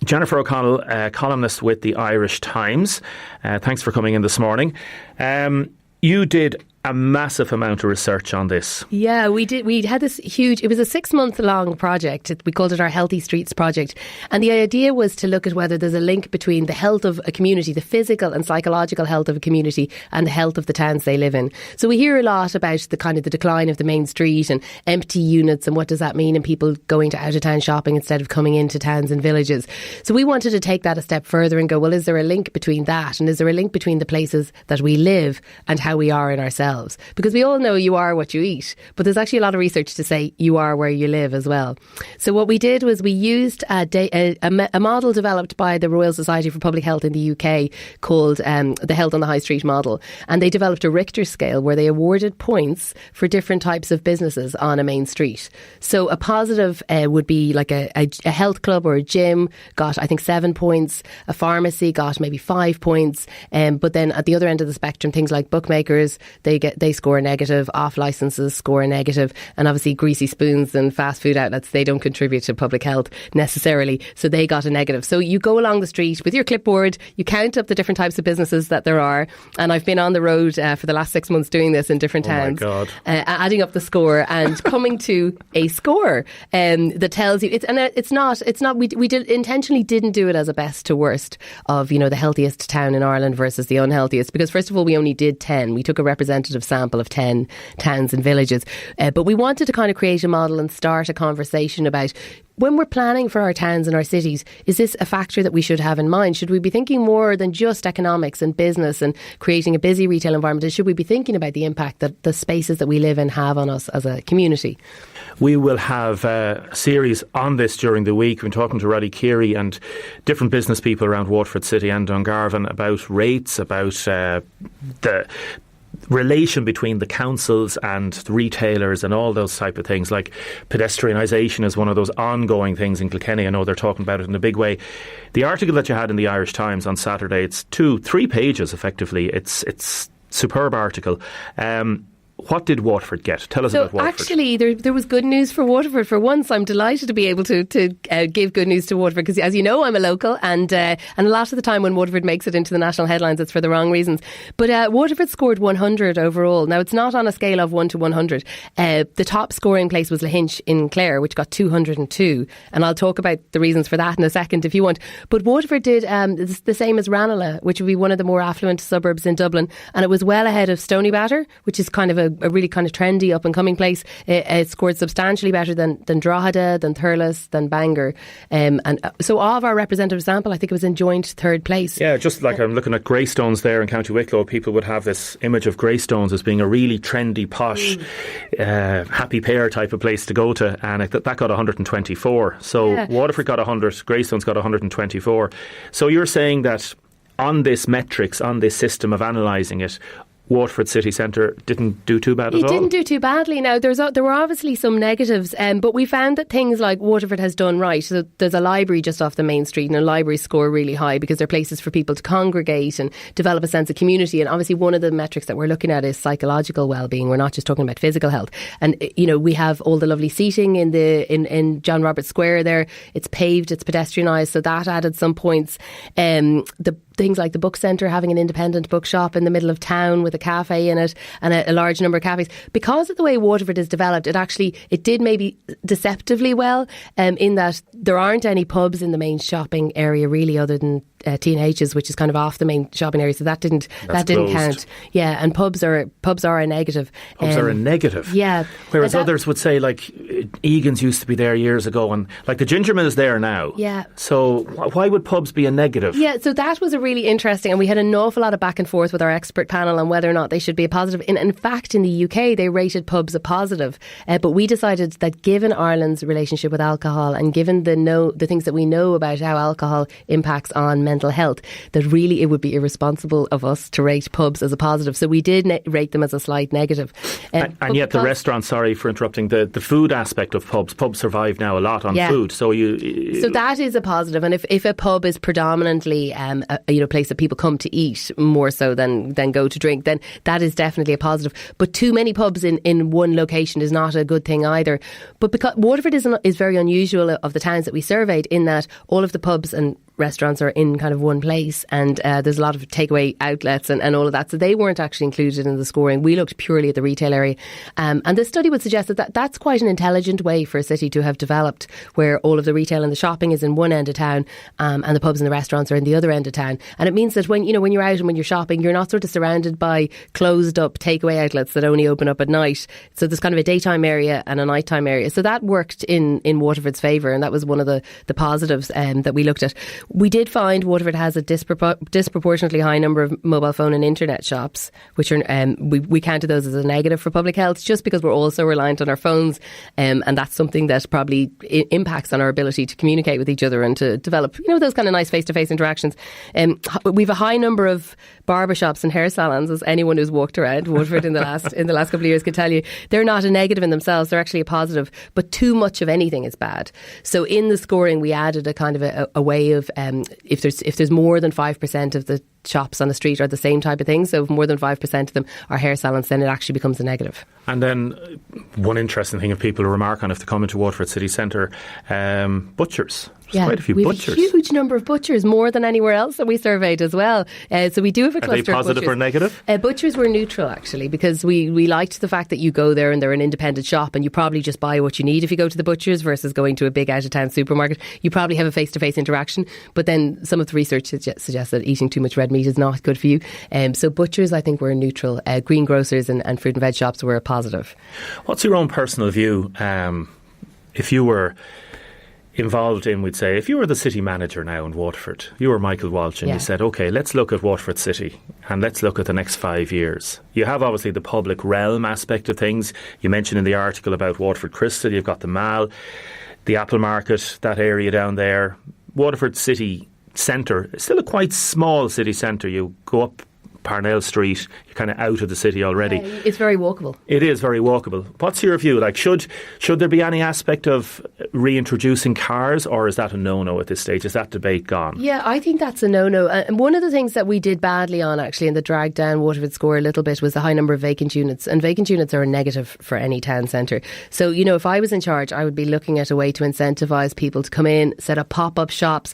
Jennifer O'Connell, columnist with the Irish Times. Thanks for coming in this morning. You did a massive amount of research on this. Yeah, we did. We had this huge, it was a 6-month-long project. We called it our Healthy Streets project. And the idea was to look at whether there's a link between the health of a community, the physical and psychological health of a community, and the health of the towns they live in. So we hear a lot about the kind of the decline of the main street and empty units, and what does that mean, and people going to out-of-town shopping instead of coming into towns and villages. So we wanted to take that a step further and go, well, is there a link between that, and is there a link between the places that we live and how we are in ourselves? Because we all know you are what you eat, but there's actually a lot of research to say you are where you live as well. So what we did was we used a model developed by the Royal Society for Public Health in the UK called the Health on the High Street model, and they developed a Richter scale where they awarded points for different types of businesses on a main street. So a positive would be like a health club or a gym got, I think, 7 points. A pharmacy got maybe 5 points. But then at the other end of the spectrum, things like bookmakers, they score a negative, off licences score a negative, and obviously greasy spoons and fast food outlets, they don't contribute to public health necessarily, so they got a negative. So you go along the street with your clipboard, you count up the different types of businesses that there are, and I've been on the road for the last 6 months doing this in different towns, adding up the score and coming to a score that tells you it's not we intentionally didn't do it as a best to worst of the healthiest town in Ireland versus the unhealthiest, because first of all we only did 10. We took a representative sample of 10 towns and villages, but we wanted to kind of create a model and start a conversation about, when we're planning for our towns and our cities, is this a factor that we should have in mind? Should we be thinking more than just economics and business and creating a busy retail environment? And should we be thinking about the impact that the spaces that we live in have on us as a community? We will have a series on this during the week. We've been talking to Roddy Keary and different business people around Waterford City and Dungarvan about rates, about the relation between the councils and the retailers and all those type of things. Like pedestrianisation is one of those ongoing things in Kilkenny. I know they're talking about it in a big way. The article that you had in the Irish Times on Saturday, it's 2-3 pages effectively. It's superb article. What did Waterford get? Tell us about Waterford. Actually, there was good news for Waterford. For once, I'm delighted to be able to give good news to Waterford, because, as you know, I'm a local, and a lot of the time when Waterford makes it into the national headlines, it's for the wrong reasons. But Waterford scored 100 overall. Now, it's not on a scale of 1 to 100. The top scoring place was Lahinch in Clare, which got 202. And I'll talk about the reasons for that in a second if you want. But Waterford did the same as Ranelagh, which would be one of the more affluent suburbs in Dublin. And it was well ahead of Stoneybatter, which is kind of a really kind of trendy up and coming place. It scored substantially better than Drogheda, than Thurles, than Bangor, and so of our representative sample, I think it was in joint third place. Yeah, just like I'm looking at Greystones there in County Wicklow, people would have this image of Greystones as being a really trendy, posh, happy pair type of place to go to, and that got 124. So Waterford got 100, Greystones got 124. So you're saying that on this metrics, on this system of analysing it, Waterford City Centre didn't do too bad at all? It didn't do too badly. Now, there were obviously some negatives, but we found that things like Waterford has done right. So there's a library just off the main street, and a libraries score really high because they're places for people to congregate and develop a sense of community. And obviously one of the metrics that we're looking at is psychological well-being. We're not just talking about physical health. And, we have all the lovely seating in John Roberts Square there. It's paved, it's pedestrianised, so that added some points. The things like the book centre, having an independent bookshop in the middle of town with a cafe in it and a large number of cafes. Because of the way Waterford is developed, it did maybe deceptively well, in that there aren't any pubs in the main shopping area really, other than T&H's, which is kind of off the main shopping area, so that didn't count. Yeah, and pubs are a negative. Pubs are a negative. Yeah. Whereas others would say, like, Egan's used to be there years ago, and like the Ginger Mill is there now. Yeah. So why would pubs be a negative? Yeah, so that was a really interesting, and we had an awful lot of back and forth with our expert panel on whether or not they should be a positive. In fact, in the UK, they rated pubs a positive, but we decided that given Ireland's relationship with alcohol and given the things that we know about how alcohol impacts on mental health, that really it would be irresponsible of us to rate pubs as a positive. So we did rate them as a slight negative. And yet the restaurant, sorry for interrupting, the food aspect of pubs survive now a lot on food. So that is a positive. And if a pub is predominantly a place that people come to eat more so than go to drink, then that is definitely a positive. But too many pubs in one location is not a good thing either. But because Waterford is very unusual of the towns that we surveyed, in that all of the pubs and restaurants are in kind of one place, and there's a lot of takeaway outlets and all of that, so they weren't actually included in the scoring. We looked purely at the retail area, and this study would suggest that that's quite an intelligent way for a city to have developed, where all of the retail and the shopping is in one end of town, and the pubs and the restaurants are in the other end of town. And it means that when you're out and when you're shopping, you're not sort of surrounded by closed up takeaway outlets that only open up at night. So there's kind of a daytime area and a nighttime area. So that worked in Waterford's favour, and that was one of the positives that we looked at. We did find Waterford has a disproportionately high number of mobile phone and internet shops, which are we counted those as a negative for public health, just because we're also reliant on our phones, and that's something that probably impacts on our ability to communicate with each other and to develop those kind of nice face-to-face interactions. We've a high number of barbershops and hair salons, as anyone who's walked around Waterford in the last couple of years can tell you. They're not a negative in themselves, they're actually a positive, but too much of anything is bad. So in the scoring we added a kind of a way of if there's more than 5% of the shops on the street are the same type of thing, so if more than 5% of them are hair salons, then it actually becomes a negative. And then one interesting thing if people remark on if they come into Waterford city centre, butchers. There's quite a few butchers. We have a huge number of butchers, more than anywhere else that we surveyed as well. So we do have a cluster of butchers. Are they positive or negative? Butchers were neutral, actually, because we liked the fact that you go there and they're an independent shop and you probably just buy what you need if you go to the butchers versus going to a big out-of-town supermarket. You probably have a face-to-face interaction, but then some of the research suggests that eating too much red meat is not good for you. So butchers, I think, were neutral. Greengrocers and fruit and veg shops were a positive. What's your own personal view? If you were involved in, we'd say, if you were the city manager now in Waterford, you were Michael Walsh, and you said, OK, let's look at Waterford City and let's look at the next 5 years. You have obviously the public realm aspect of things. You mentioned in the article about Waterford Crystal, you've got the Mall, the Apple Market, that area down there. Waterford City Centre, it's still a quite small city centre. You go up Parnell Street, you're kind of out of the city already. It's very walkable. It is very walkable. What's your view? Like, should there be any aspect of reintroducing cars, or is that a no-no at this stage? Is that debate gone? Yeah, I think that's a no-no. And one of the things that we did badly on, actually, and that dragged down Waterford score a little bit, was the high number of vacant units. And vacant units are a negative for any town centre. So, if I was in charge, I would be looking at a way to incentivise people to come in, set up pop-up shops.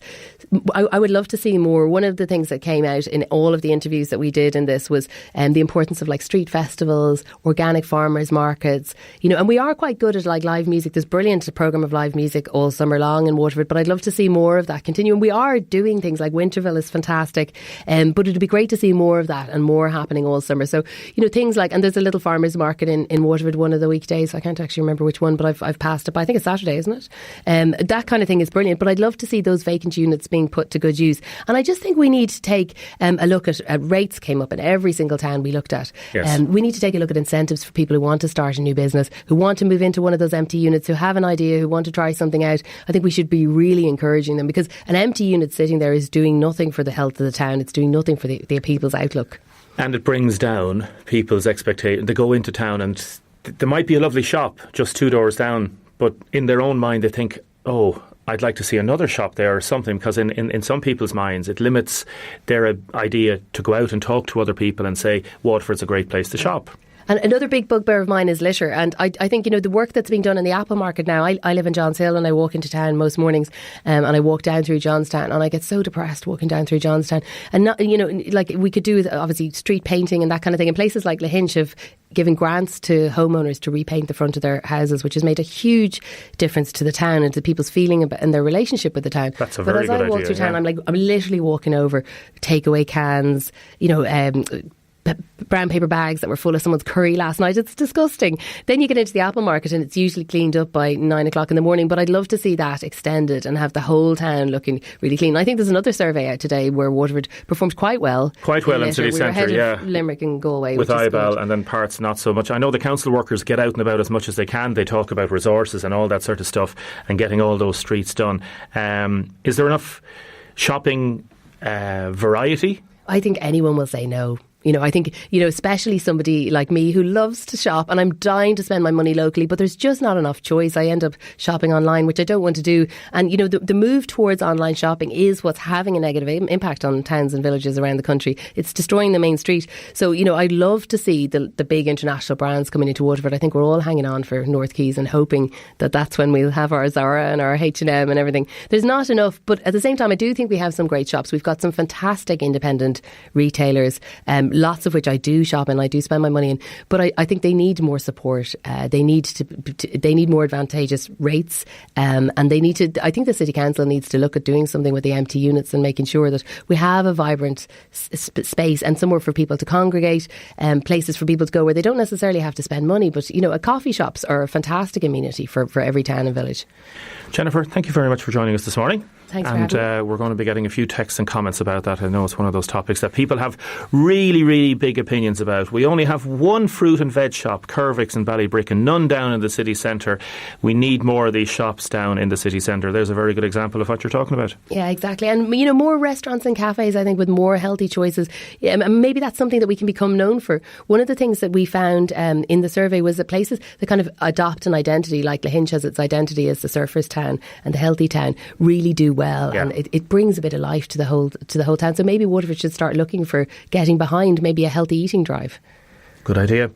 I would love to see more. One of the things that came out in all of the interviews that we did in this was the importance of like street festivals, organic farmers markets, and we are quite good at like live music. There's brilliant programme of live music all summer long in Waterford, but I'd love to see more of that continue. And we are doing things like Winterville is fantastic, but it'd be great to see more of that and more happening all summer. So, things like, and there's a little farmers market in Waterford one of the weekdays. I can't actually remember which one, but I've passed it by. I think it's Saturday, isn't it? That kind of thing is brilliant, but I'd love to see those vacant units being put to good use. And I just think we need to take a look at rates. Came up in every single town we looked at. Yes. We need to take a look at incentives for people who want to start a new business, who want to move into one of those empty units, who have an idea, who want to try something out. I think we should be really encouraging them, because an empty unit sitting there is doing nothing for the health of the town. It's doing nothing for the people's outlook. And it brings down people's expectations. They go into town and there might be a lovely shop just 2 doors down, but in their own mind they think, oh, I'd like to see another shop there or something, because in some people's minds it limits their idea to go out and talk to other people and say Waterford's a great place to shop. And another big bugbear of mine is litter. And I think, the work that's being done in the Apple Market now, I live in Johns Hill and I walk into town most mornings, and I walk down through Johnstown, and I get so depressed walking down through Johnstown. And, not, like we could do with, obviously, street painting and that kind of thing. And places like Lahinch have given grants to homeowners to repaint the front of their houses, which has made a huge difference to the town and to people's feeling about, and their relationship with the town. That's a very good idea. But as I walk through town, I'm literally walking over takeaway cans, brown paper bags that were full of someone's curry last night. It's disgusting. Then you get into the Apple Market and it's usually cleaned up by 9 o'clock in the morning, but I'd love to see that extended and have the whole town looking really clean. I think there's another survey out today where Waterford performed quite well in city centre, yeah, Limerick and Galway, with Ibal, and then parts not so much. I know the council workers get out and about as much as they can. They talk about resources and all that sort of stuff and getting all those streets done. Is there enough shopping variety? I think anyone will say no. I think, especially somebody like me who loves to shop, and I'm dying to spend my money locally, but there's just not enough choice. I end up shopping online, which I don't want to do. And, the move towards online shopping is what's having a negative impact on towns and villages around the country. It's destroying the main street. So, I'd love to see the big international brands coming into Waterford. I think we're all hanging on for North Quays and hoping that that's when we'll have our Zara and our H&M and everything. There's not enough, but at the same time, I do think we have some great shops. We've got some fantastic independent retailers, lots of which I do shop in, I do spend my money in, but I think they need more support. They need more advantageous rates, and I think the City Council needs to look at doing something with the empty units and making sure that we have a vibrant space and somewhere for people to congregate, places for people to go where they don't necessarily have to spend money, but coffee shops are a fantastic amenity for every town and village. Jennifer, thank you very much for joining us this morning. Thanks for having me. We're going to be getting a few texts and comments about that. I know it's one of those topics that people have really, really big opinions about. We only have one fruit and veg shop, Curvix in Ballybrick, and none down in the city centre. We need more of these shops down in the city centre. There's a very good example of what you're talking about. Yeah, exactly. And, more restaurants and cafes, I think, with more healthy choices. Maybe that's something that we can become known for. One of the things that we found in the survey was that places that kind of adopt an identity, like Lahinch has its identity as the surfers town and the healthy town, really do well, and it brings a bit of life to the whole town. So maybe Waterford should start looking for getting behind maybe a healthy eating drive. Good idea.